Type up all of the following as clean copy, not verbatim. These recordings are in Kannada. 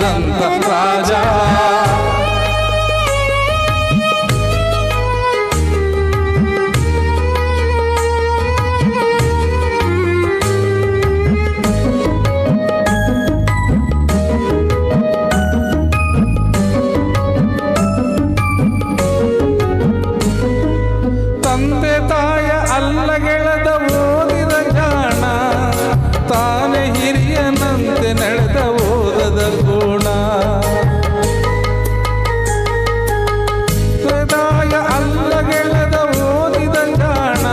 ರನ್ನದಂತ ರಾಜ. ತಂದೆ ತಾಯ ಅಲ್ಲಗೆಳೆದ ಓದಿದ ಜಾಣ, ತಾನೇ ಹಿರಿಯನಂತೆ ನಡೆದ ಓದದ ಗುಣ. ತಾಯ ಅಲ್ಲಗೆಳೆದ ಓದಿದ ಜಾಣ,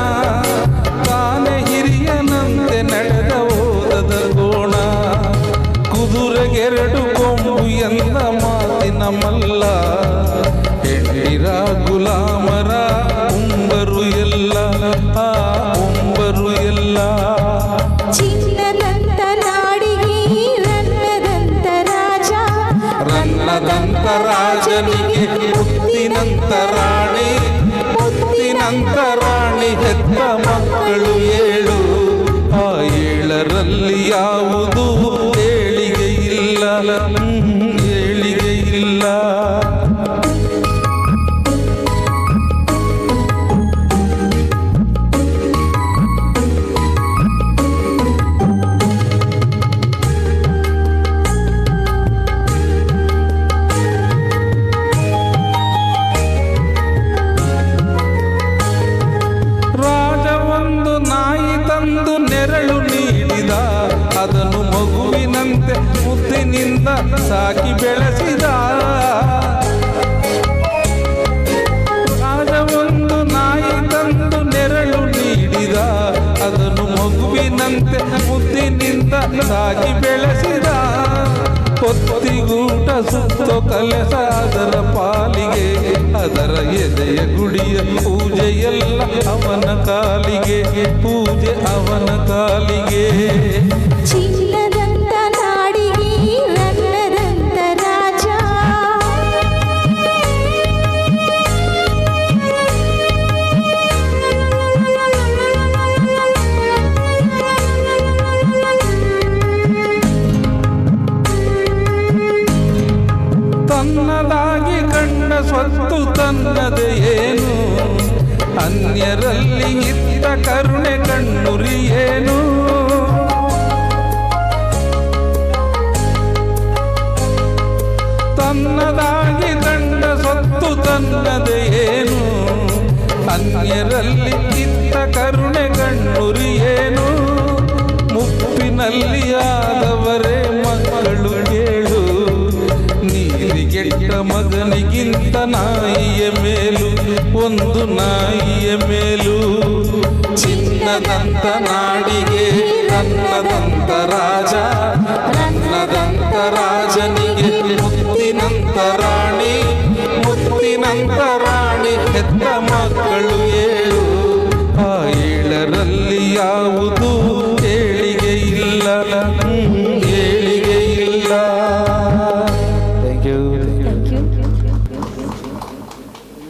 ತಾನೇ ಹಿರಿಯನಂತೆ ನಡೆದ ಓದದ ಗುಣ. ಕುದುರೆಗೆರಡು ಕೊಂಬು ಎಂದ ಮಾತಿನ ಮಲ್ಲ, ಹೆಣ್ಣಿರ ಗುಲಾಮರ ಉಂಬರು ಎಲ್ಲ, ಆ ಉಂಬರು ಎಲ್ಲ. ಚಿನ್ನದಂತ ನಾಡಿಗೆ ರನ್ನದಂತ ರಾಜ, ರನ್ನದಂತ ರಾಜನಿಗೆ ಮುತ್ತಿನಂತ ರಾಣಿ, ಮುತ್ತಿನಂತ ರಾಣಿ ಹೆತ್ತ ಮಕ್ಕಳು 7. ಆ 7ರಲ್ಲಿ ಯಾವುದು ಏಳಿಗೆ ಇಲ್ಲ, ಏಳಿಗೆ ಇಲ್ಲ. ತಂದು ನೆರಳು ನೀಡಿದ, ಅದನ್ನು ಮಗುವಿನಂತೆ ಮುದ್ದಿನಿಂದ ಸಾಕಿ ಬೆಳೆಸಿದ. ರಾಜ ಒಂದು ನಾಯಿ ತಂದು ನೆರಳು ನೀಡಿದ, ಅದನ್ನು ಮಗುವಿನಂತೆ ಮುದ್ದಿನಿಂದ ಸಾಕಿ ಬೆಳೆಸಿದ. ಹೊತ್ತಿಗೂಟ ಸುತ್ತೋ ಕಲೆಸ ಅದರ ಪಾಲಿಗೆ, ಅದರ ಎದೆಯ ಗುಡಿಯ ಪೂಜೆಯೆಲ್ಲ ಅವನ ಕಾಲಿಗೆ, ಪೂಜೆ ಅವನ ಕಾಲಿಗೆ. ಚಿನ್ನದಂತ ನಾಡಿಗೆ ರನ್ನದಂತ ರಾಜ, ತನ್ನದಾಗಿ ಕಂಡ ಸ್ವತ್ತು ತನ್ನದೇ ಏನು, ಅನ್ಯರಲ್ಲಿ ಇದ್ದ ಕರುಣೆ ಕಣ್ಣುರಿ ಏನು. ತನ್ನದಾಗಿ ಕಂಡ ಸ್ವತ್ತು ತನ್ನದೇ ಏನು, ಅನ್ಯರಲ್ಲಿ ಇದ್ದ ಕರುಣೆ ಕಣ್ಣುರಿ ಏನು. ಮುಪ್ಪಿನಲ್ಲಿ ಆದವರೇ ಮಕ್ಕಳು ಕೇಳು, ನೀರಿಗೆಟ್ಟ ಮಗನಿಗಿಂತ ನಾಯಿಯ ಮೇಲು, ಒಂದು ನಾಯಿಯ ಮೇಲು. ಚಿನ್ನದಂತ ನಾಡಿಗೆ ರನ್ನದಂತ ರಾಜ, ರನ್ನದಂತ ರಾಜನಿಗೆ ಮುತ್ತಿನಂತ ರಾಣಿ, ಮುತ್ತಿನಂತ